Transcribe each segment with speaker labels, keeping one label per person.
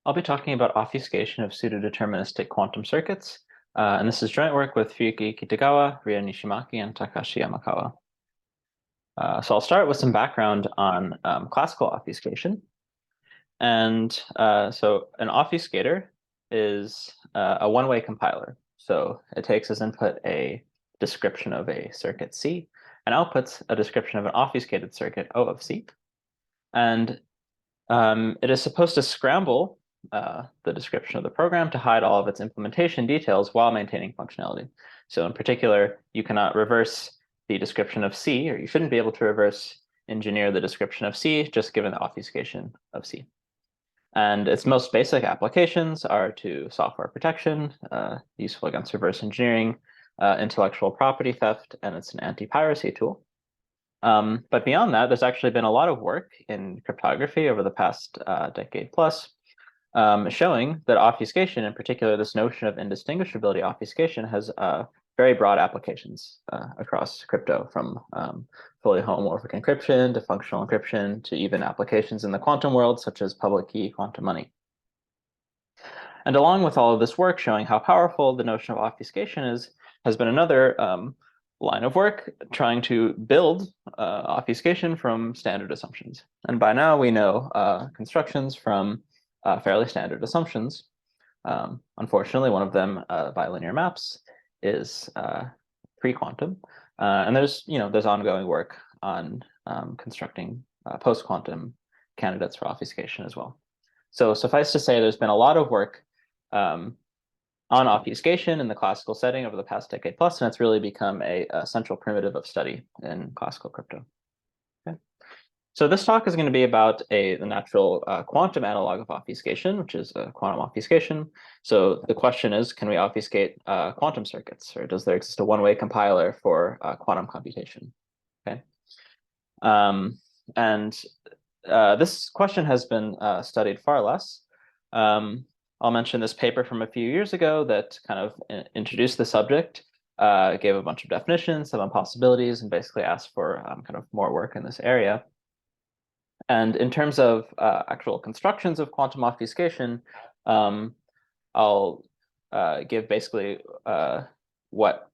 Speaker 1: I'll be talking about obfuscation of pseudo-deterministic quantum circuits, and this is joint work with Fuyuki Kitagawa, Ria Nishimaki, and Takashi Yamakawa. So I'll start with some background on classical obfuscation. And so an obfuscator is a one-way compiler. So it takes as input a description of a circuit C and outputs a description of an obfuscated circuit O of C. And it is supposed to scramble the description of the program to hide all of its implementation details while maintaining functionality. So in particular, you cannot reverse the description of C, or you shouldn't be able to reverse engineer the description of C just given the obfuscation of C. And its most basic applications are to software protection, useful against reverse engineering, intellectual property theft, and it's an anti-piracy tool. But beyond that, there's actually been a lot of work in cryptography over the past decade plus, showing that obfuscation, in particular, this notion of indistinguishability obfuscation, has very broad applications across crypto, from fully homomorphic encryption to functional encryption to even applications in the quantum world, such as public key quantum money. And along with all of this work showing how powerful the notion of obfuscation is, has been another line of work trying to build obfuscation from standard assumptions. And by now we know constructions from fairly standard assumptions. Unfortunately, one of them, bilinear maps, is pre-quantum. And there's ongoing work on constructing post-quantum candidates for obfuscation as well. So suffice to say, there's been a lot of work on obfuscation in the classical setting over the past decade plus, and it's really become a central primitive of study in classical crypto. Okay. So this talk is going to be about the natural quantum analog of obfuscation, which is quantum obfuscation. So the question is, can we obfuscate quantum circuits, or does there exist a one-way compiler for quantum computation? Okay. This question has been studied far less. I'll mention this paper from a few years ago that kind of introduced the subject, gave a bunch of definitions, some possibilities, and basically asked for kind of more work in this area. And in terms of actual constructions of quantum obfuscation, I'll give basically what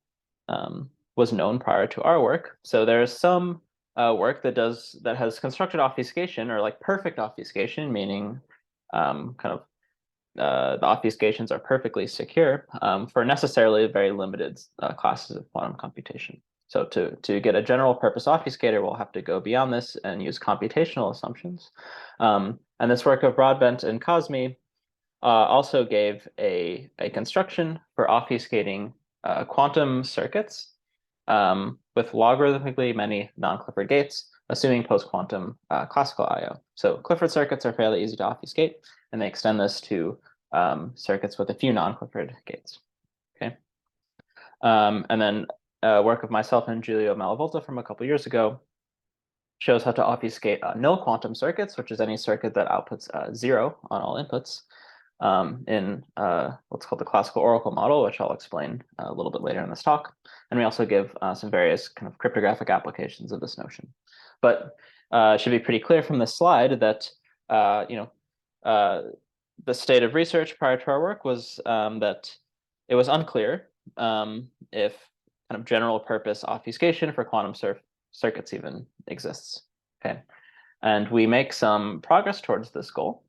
Speaker 1: was known prior to our work. So there's some work that has constructed obfuscation, or like perfect obfuscation, meaning kind of the obfuscations are perfectly secure for necessarily very limited classes of quantum computation. So to get a general purpose obfuscator, we'll have to go beyond this and use computational assumptions. And this work of Broadbent and Cosme also gave a construction for obfuscating quantum circuits with logarithmically many non-Clifford gates, assuming post-quantum classical I/O. So Clifford circuits are fairly easy to obfuscate, and they extend this to circuits with a few non-Clifford gates. Okay, and then work of myself and Giulio Malavolta from a couple years ago shows how to obfuscate nil quantum circuits, which is any circuit that outputs 0 on all inputs, in what's called the classical oracle model, which I'll explain a little bit later in this talk. And we also give some various kind of cryptographic applications of this notion. But it should be pretty clear from this slide that the state of research prior to our work was that it was unclear if kind of general purpose obfuscation for quantum circuits even exists. Okay, and we make some progress towards this goal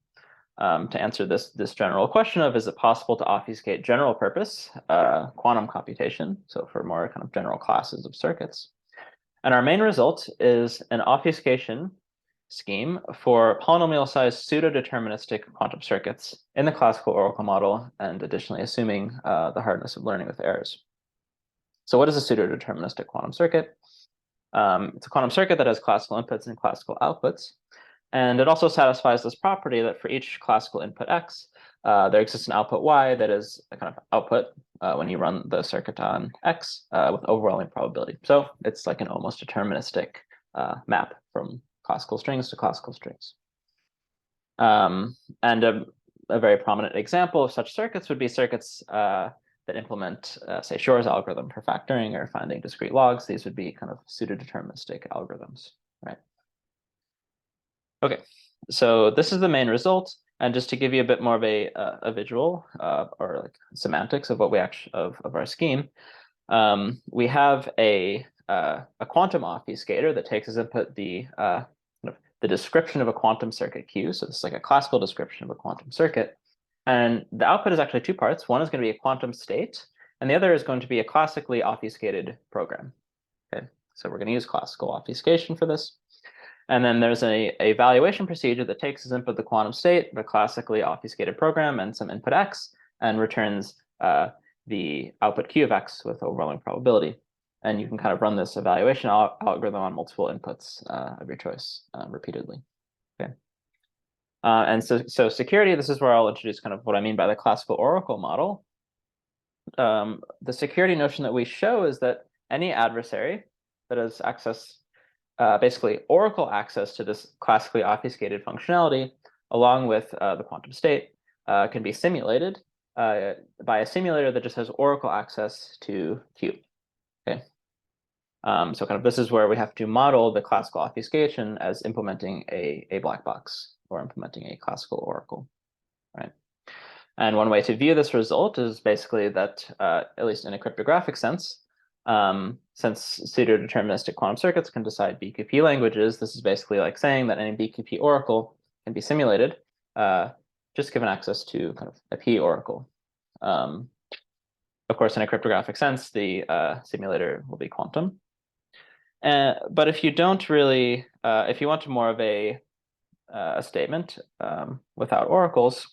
Speaker 1: to answer this general question of, is it possible to obfuscate general purpose quantum computation, so for more kind of general classes of circuits. And our main result is an obfuscation scheme for polynomial-sized pseudo-deterministic quantum circuits in the classical oracle model, and additionally assuming the hardness of learning with errors. So what is a pseudo-deterministic quantum circuit? It's a quantum circuit that has classical inputs and classical outputs, and it also satisfies this property that for each classical input x, there exists an output y that is a kind of output when you run the circuit on x with overwhelming probability. So it's like an almost deterministic map from classical strings to classical strings. And a very prominent example of such circuits would be circuits that implement, say, Shor's algorithm for factoring or finding discrete logs. These would be kind of pseudo-deterministic algorithms, right? Okay, so this is the main result. And just to give you a bit more of a visual or like semantics of what we actually of our scheme, we have a quantum obfuscator that takes as input the description of a quantum circuit Q. So this is like a classical description of a quantum circuit. And the output is actually two parts. One is going to be a quantum state, and the other is going to be a classically obfuscated program. Okay, so we're going to use classical obfuscation for this. And then there's a evaluation procedure that takes as input the quantum state, the classically obfuscated program, and some input x, and returns the output q of x with overwhelming probability. And you can kind of run this evaluation algorithm on multiple inputs of your choice repeatedly. Okay. And so security, this is where I'll introduce kind of what I mean by the classical oracle model. The security notion that we show is that any adversary that has access, basically oracle access to this classically obfuscated functionality, along with the quantum state, can be simulated by a simulator that just has oracle access to Q. Okay. So kind of this is where we have to model the classical obfuscation as implementing a black box or implementing a classical oracle, right? And one way to view this result is basically that, at least in a cryptographic sense, since pseudo-deterministic quantum circuits can decide BQP languages, this is basically like saying that any BQP oracle can be simulated, just given access to kind of a P oracle. Of course, in a cryptographic sense, the simulator will be quantum. But if you don't really, if you want more of a statement without oracles,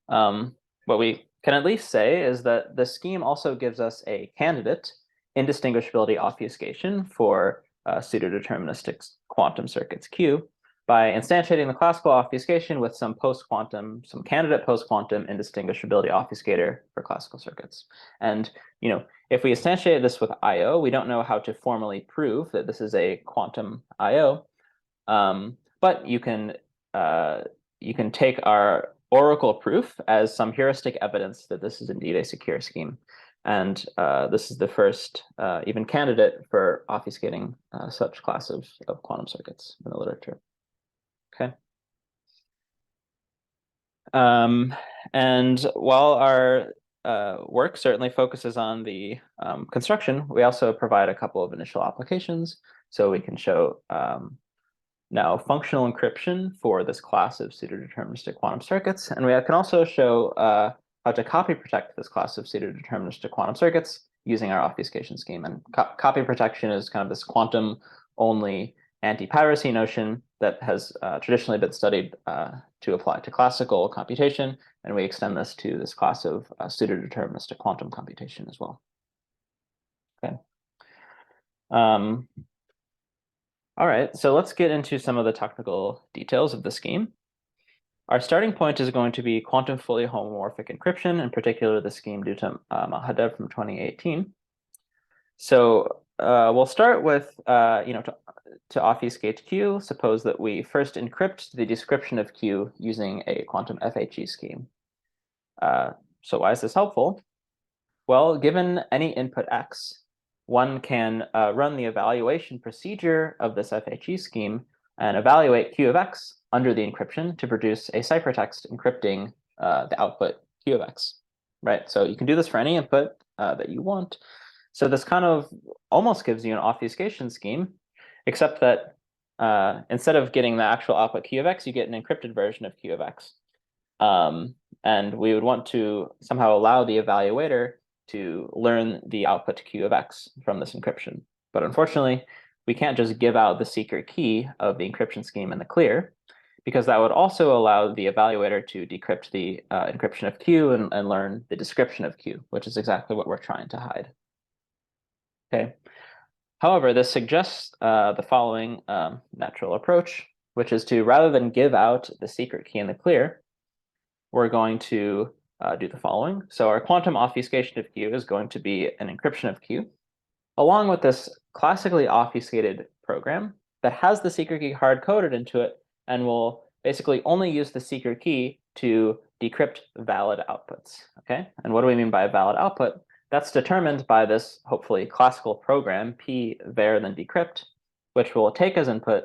Speaker 1: what we can at least say is that the scheme also gives us a candidate indistinguishability obfuscation for pseudo-deterministic quantum circuits Q by instantiating the classical obfuscation with some candidate post-quantum indistinguishability obfuscator for classical circuits. And if we instantiate this with I/O, we don't know how to formally prove that this is a quantum I/O, but you can take our oracle proof as some heuristic evidence that this is indeed a secure scheme. And this is the first even candidate for obfuscating such class of quantum circuits in the literature. Okay. And while our work certainly focuses on the construction, we also provide a couple of initial applications. So we can show now functional encryption for this class of pseudo-deterministic quantum circuits. And we can also show how to copy protect this class of pseudo-deterministic quantum circuits using our obfuscation scheme. And copy protection is kind of this quantum-only anti-piracy notion that has traditionally been studied to apply to classical computation. And we extend this to this class of pseudo-deterministic quantum computation as well. Okay. All right, so let's get into some of the technical details of the scheme. Our starting point is going to be quantum fully homomorphic encryption, in particular the scheme due to Mahadev from 2018. So we'll start with, to obfuscate Q, suppose that we first encrypt the description of Q using a quantum FHE scheme. So why is this helpful? Well, given any input X, one can run the evaluation procedure of this FHE scheme and evaluate Q of X under the encryption to produce a ciphertext encrypting the output Q of X, right? So you can do this for any input that you want. So this kind of almost gives you an obfuscation scheme, except that instead of getting the actual output Q of X, you get an encrypted version of Q of X. And we would want to somehow allow the evaluator to learn the output Q of X from this encryption. But unfortunately, we can't just give out the secret key of the encryption scheme in the clear, because that would also allow the evaluator to decrypt the encryption of Q and learn the description of Q, which is exactly what we're trying to hide. Okay. However, this suggests the following natural approach, which is to, rather than give out the secret key in the clear, we're going to do the following. So our quantum obfuscation of Q is going to be an encryption of Q, along with this classically obfuscated program that has the secret key hard-coded into it and will basically only use the secret key to decrypt valid outputs. Okay, and what do we mean by a valid output? That's determined by this hopefully classical program p var then decrypt, which will take as input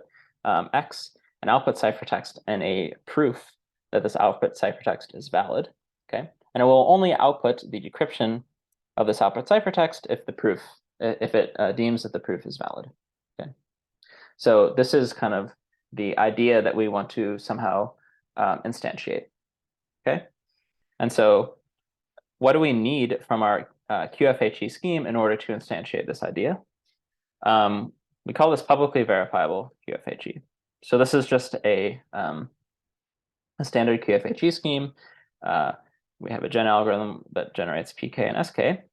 Speaker 1: X an output ciphertext and a proof that this output ciphertext is valid. Okay, and it will only output the decryption of this output ciphertext if it deems that the proof is valid. Okay, so this is kind of the idea that we want to somehow instantiate. Okay, and so what do we need from our QFHE scheme in order to instantiate this idea? We call this publicly verifiable QFHE. So this is just a standard QFHE scheme. We have a gen algorithm that generates PK and SK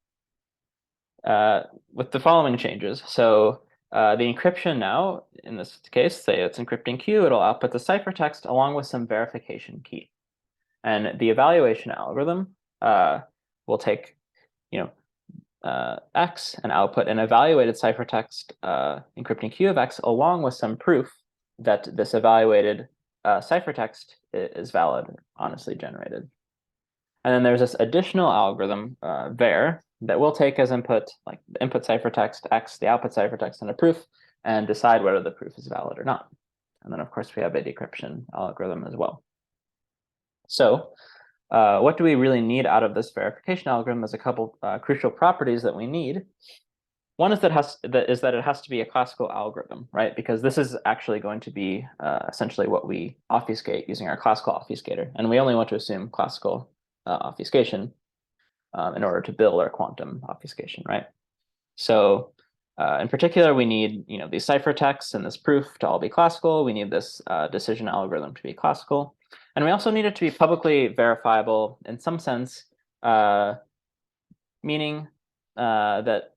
Speaker 1: with the following changes. So the encryption now, in this case, say it's encrypting Q, it'll output the ciphertext along with some verification key. And the evaluation algorithm will take, X and output an evaluated ciphertext encrypting Q of X along with some proof that this evaluated ciphertext is valid, honestly generated. And then there's this additional algorithm, var, that will take as input, like the input ciphertext X, the output ciphertext, and a proof, and decide whether the proof is valid or not. And then, of course, we have a decryption algorithm as well. So what do we really need out of this verification algorithm? There's a couple crucial properties that we need. One is that it has to be a classical algorithm, right? Because this is actually going to be essentially what we obfuscate using our classical obfuscator. And we only want to assume classical obfuscation in order to build our quantum obfuscation, right? So in particular, we need these ciphertexts and this proof to all be classical. We need this decision algorithm to be classical. And we also need it to be publicly verifiable in some sense, meaning that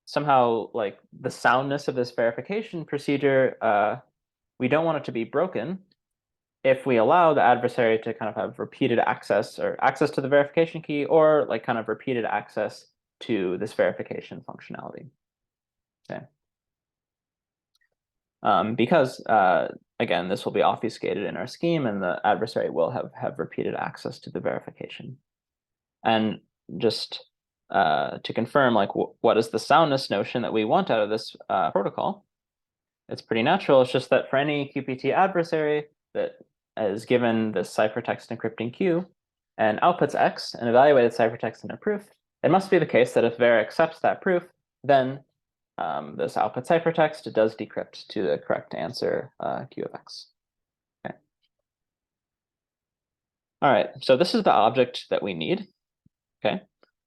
Speaker 1: somehow like the soundness of this verification procedure, we don't want it to be broken if we allow the adversary to kind of have repeated access or access to the verification key or like kind of repeated access to this verification functionality. Okay. Because again, this will be obfuscated in our scheme and the adversary will have repeated access to the verification. And just to confirm, like what is the soundness notion that we want out of this protocol? It's pretty natural. It's just that for any QPT adversary that is given this ciphertext encrypting Q and outputs X, an evaluated ciphertext and a proof, it must be the case that if var accepts that proof, then this output ciphertext does decrypt to the correct answer Q of X. Okay. All right, so this is the object that we need. Okay,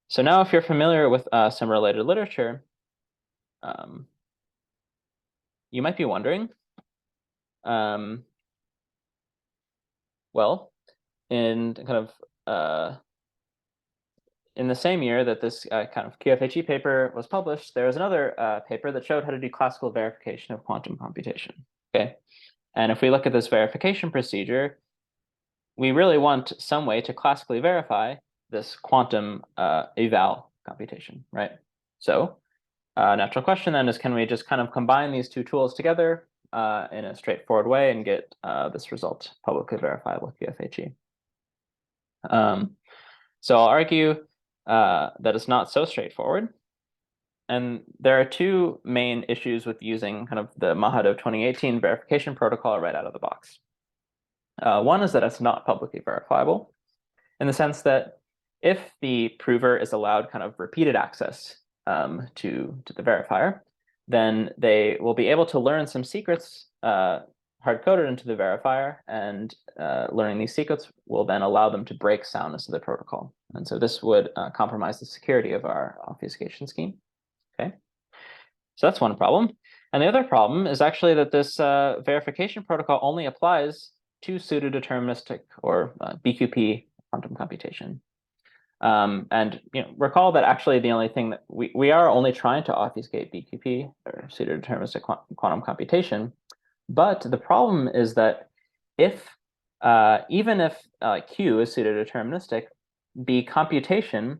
Speaker 1: so now if you're familiar with some related literature, you might be wondering, well, in kind of in the same year that this kind of QFHE paper was published, there was another paper that showed how to do classical verification of quantum computation. Okay, and if we look at this verification procedure, we really want some way to classically verify this quantum eval computation, right? So natural question then is, can we just kind of combine these two tools together in a straightforward way and get this result publicly verifiable QFHE? So I'll argue that it's not so straightforward. And there are two main issues with using kind of the Mahado 2018 verification protocol right out of the box. One is that it's not publicly verifiable in the sense that if the prover is allowed kind of repeated access to the verifier, then they will be able to learn some secrets hard-coded into the verifier, and learning these secrets will then allow them to break soundness of the protocol. And so this would compromise the security of our obfuscation scheme. Okay, so that's one problem. And the other problem is actually that this verification protocol only applies to pseudo-deterministic or BQP quantum computation. And recall that actually the only thing that we are only trying to obfuscate BQP or pseudo-deterministic quantum computation. But the problem is that if even if Q is pseudo-deterministic, the computation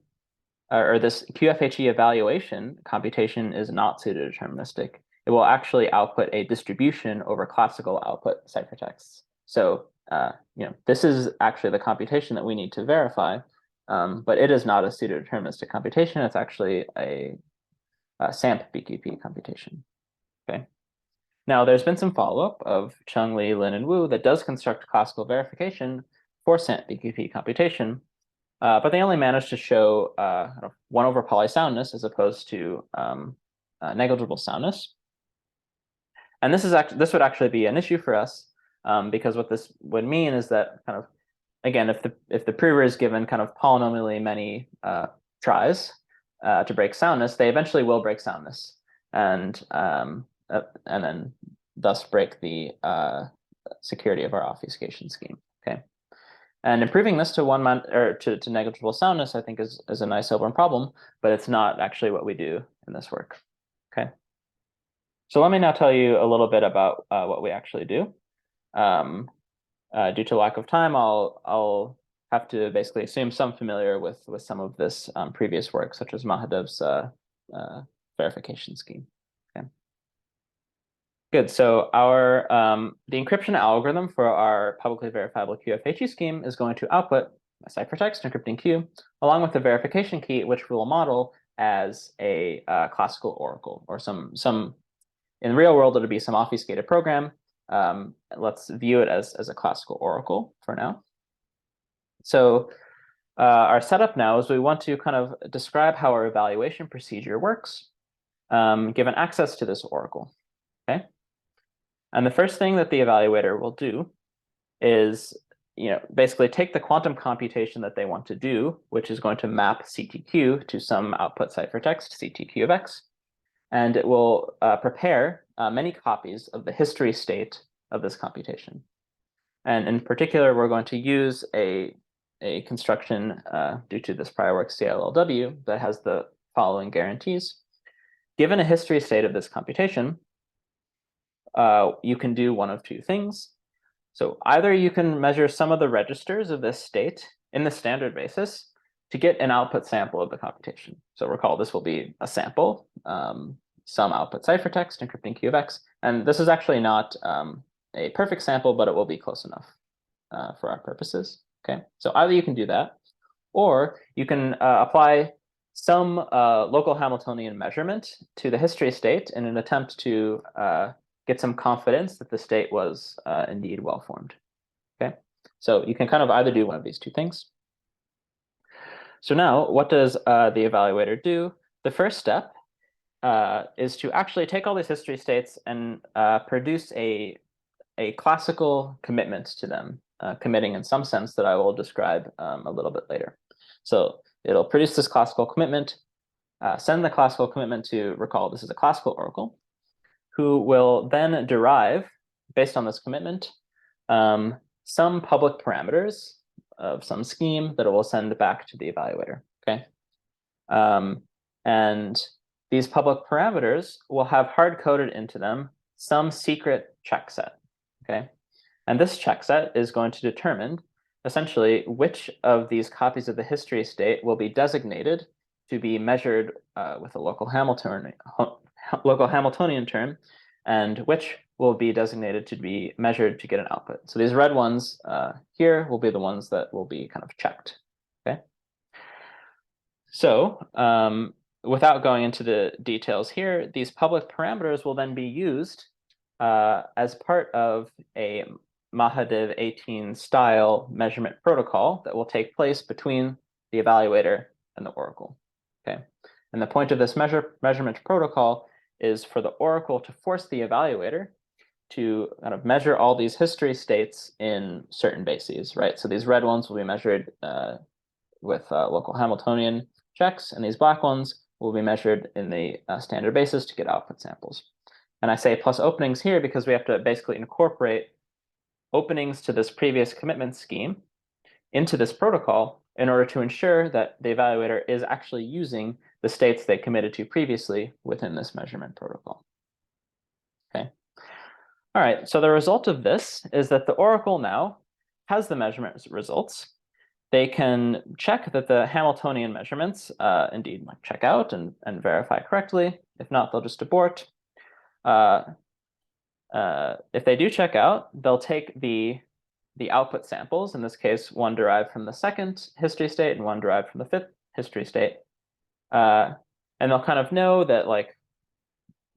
Speaker 1: or this QFHE evaluation computation is not pseudo-deterministic. It will actually output a distribution over classical output ciphertexts. So this is actually the computation that we need to verify, but it is not a pseudo-deterministic computation. It's actually a SAMP BQP computation. Okay. Now, there's been some follow-up of Chung, Lee, Lin, and Wu that does construct classical verification for Sant-BQP computation, but they only managed to show 1 over poly soundness as opposed to negligible soundness. And this would actually be an issue for us, because what this would mean is that kind of, again, if the prover is given kind of polynomially many tries to break soundness, they eventually will break soundness, and then thus break the security of our obfuscation scheme. Okay, and improving this to to negligible soundness, I think, is a nice overall problem, but it's not actually what we do in this work. Okay, so let me now tell you a little bit about what we actually do. Due to lack of time, I'll have to basically assume some familiar with some of this previous work, such as Mahadev's verification scheme. Okay. Good. So our the encryption algorithm for our publicly verifiable QFHE scheme is going to output a ciphertext encrypting Q, along with the verification key, which we'll model as a classical oracle, or some in the real world it'll be some obfuscated program. Let's view it as a classical oracle for now. So our setup now is we want to kind of describe how our evaluation procedure works, given access to this oracle. Okay. And the first thing that the evaluator will do is, basically take the quantum computation that they want to do, which is going to map CTQ to some output ciphertext, CTQ of X, and it will prepare many copies of the history state of this computation. And in particular, we're going to use a construction due to this prior work CLLW that has the following guarantees. Given a history state of this computation, you can do one of two things. So either you can measure some of the registers of this state in the standard basis to get an output sample of the computation. So recall, this will be a sample, some output ciphertext encrypting Q of X. And this is actually not a perfect sample, but it will be close enough for our purposes. Okay, so either you can do that, or you can apply some local Hamiltonian measurement to the history state in an attempt to get some confidence that the state was indeed well-formed. Okay, so you can kind of either do one of these two things. So now, what does the evaluator do? The first step is to actually take all these history states and produce a classical commitment to them, committing in some sense that I will describe a little bit later. So it'll produce this classical commitment, send the classical commitment to, recall, this is a classical oracle, who will then derive, based on this commitment, some public parameters of some scheme that it will send back to the evaluator. Okay, and these public parameters will have hard-coded into them some secret check set. Okay, and this check set is going to determine essentially which of these copies of the history state will be designated to be measured with a local Hamiltonian term, and which will be designated to be measured to get an output. So these red ones here will be the ones that will be kind of checked. Okay. So without going into the details here, these public parameters will then be used as part of a Mahadev 18 style measurement protocol that will take place between the evaluator and the oracle. Okay, and the point of this measurement protocol is for the oracle to force the evaluator to kind of measure all these history states in certain bases, right? So these red ones will be measured with local Hamiltonian checks, and these black ones will be measured in the standard basis to get output samples. And I say plus openings here because we have to basically incorporate openings to this previous commitment scheme into this protocol in order to ensure that the evaluator is actually using the states they committed to previously within this measurement protocol. Okay. All right, so the result of this is that the oracle now has the measurement results. They can check that the Hamiltonian measurements indeed check out and verify correctly. If not, they'll just abort. If they do check out, they'll take the output samples, in this case, one derived from the second history state and one derived from the fifth history state. And they'll kind of know that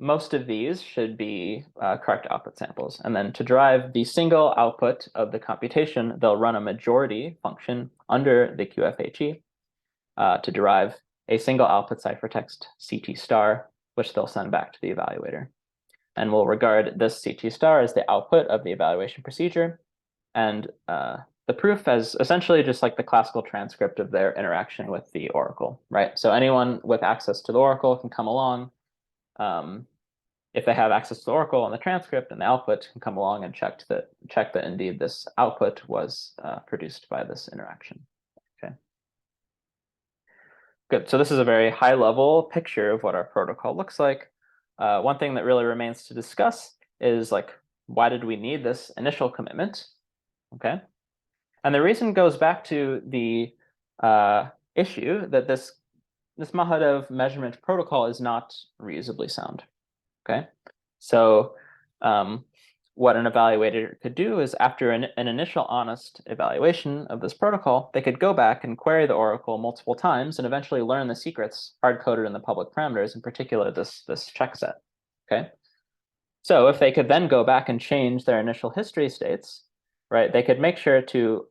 Speaker 1: most of these should be correct output samples. And then to derive the single output of the computation, they'll run a majority function under the QFHE to derive a single output ciphertext CT star, which they'll send back to the evaluator. And we'll regard this CT star as the output of the evaluation procedure, and the proof as essentially just like the classical transcript of their interaction with the oracle, right? So anyone with access to the oracle can come along. If they have access to the oracle and the transcript and the output, can come along and check that indeed this output was produced by this interaction. Okay. Good. So this is a very high-level picture of what our protocol looks like. One thing that really remains to discuss is like, why did we need this initial commitment? Okay. And the reason goes back to the issue that this Mahadev measurement protocol is not reusably sound. Okay, so what an evaluator could do is, after an initial honest evaluation of this protocol, they could go back and query the oracle multiple times and eventually learn the secrets hard-coded in the public parameters, in particular this check set. Okay, so if they could then go back and change their initial history states, right, they could make sure to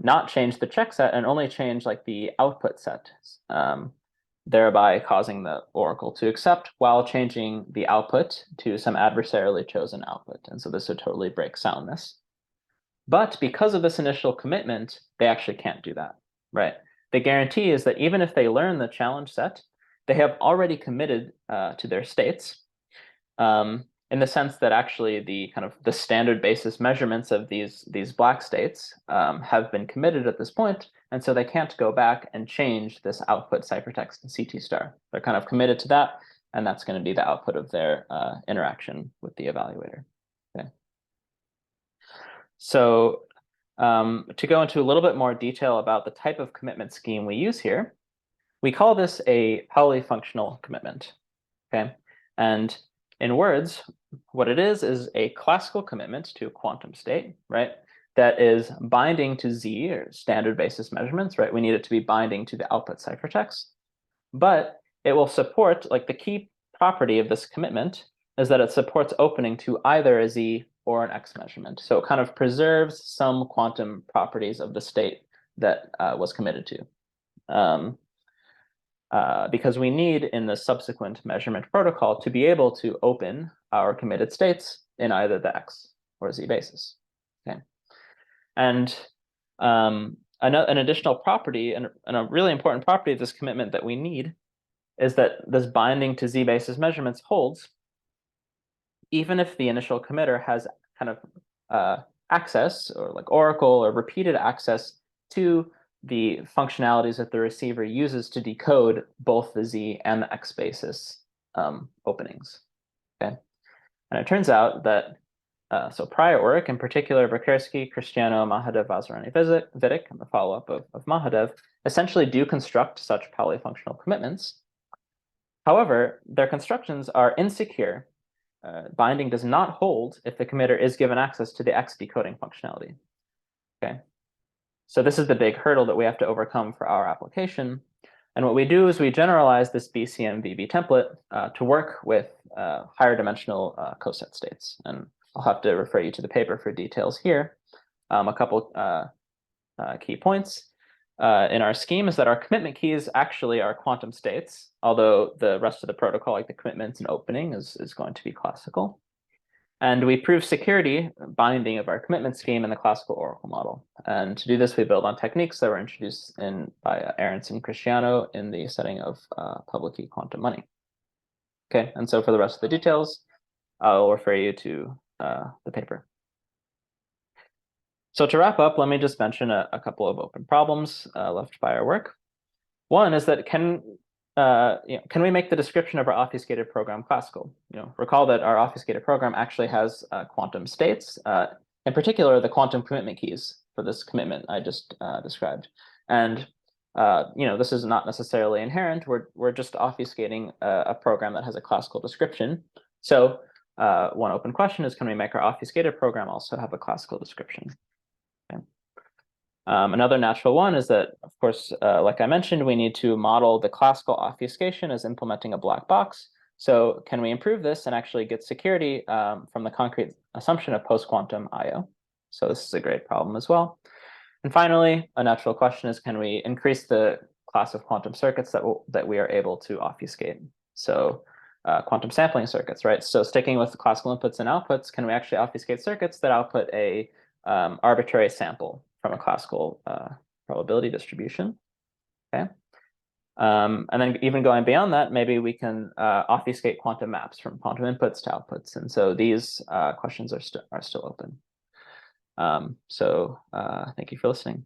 Speaker 1: not change the check set and only change like the output set, thereby causing the oracle to accept while changing the output to some adversarially chosen output. And so this would totally break soundness. But because of this initial commitment, they actually can't do that, right? The guarantee is that even if they learn the challenge set, they have already committed to their states, in the sense that actually the standard basis measurements of these black states have been committed at this point, and so they can't go back and change this output ciphertext in CT star. They're kind of committed to that, and that's going to be the output of their interaction with the evaluator. Okay. So to go into a little bit more detail about the type of commitment scheme we use here, we call this a polyfunctional commitment. Okay, and in words, what it is a classical commitment to a quantum state, right? That is binding to Z, or standard basis measurements, right? We need it to be binding to the output ciphertext. But it will support, like, the key property of this commitment is that it supports opening to either a Z or an X measurement. So it kind of preserves some quantum properties of the state that was committed to. Because we need, in the subsequent measurement protocol, to be able to open our committed states in either the X or Z basis. Okay, and an additional property and a really important property of this commitment that we need is that this binding to Z basis measurements holds even if the initial committer has kind of access, or like oracle or repeated access to the functionalities that the receiver uses to decode both the Z and the X basis openings. Okay, and it turns out that so prior work, in particular Berkeley, Cristiano, Mahadev, Vazirani, Vidic, and the follow-up of Mahadev, essentially do construct such polyfunctional commitments. However, their constructions are insecure. Binding does not hold if the committer is given access to the X decoding functionality. Okay. So this is the big hurdle that we have to overcome for our application. And what we do is we generalize this BCM-VB template to work with higher dimensional coset states. And I'll have to refer you to the paper for details here. A couple key points in our scheme is that our commitment keys actually are quantum states, although the rest of the protocol, like the commitments and opening, is going to be classical. And we prove security binding of our commitment scheme in the classical oracle model. And to do this, we build on techniques that were introduced by Aronson and Cristiano in the setting of public key quantum money. Okay, and so for the rest of the details, I'll refer you to the paper. So to wrap up, let me just mention a couple of open problems left by our work. One is that can we make the description of our obfuscated program classical? Recall that our obfuscated program actually has quantum states, in particular the quantum commitment keys for this commitment I just described. And this is not necessarily inherent. We're just obfuscating a program that has a classical description. So one open question is, can we make our obfuscated program also have a classical description? Okay. Another natural one is that, of course, like I mentioned, we need to model the classical obfuscation as implementing a black box. So can we improve this and actually get security from the concrete assumption of post-quantum I/O? So this is a great problem as well. And finally, a natural question is, can we increase the class of quantum circuits that we are able to obfuscate? So quantum sampling circuits, right? So sticking with the classical inputs and outputs, can we actually obfuscate circuits that output a arbitrary sample from a classical probability distribution? Okay. And then even going beyond that, maybe we can obfuscate quantum maps from quantum inputs to outputs. And so these questions are still open. So thank you for listening.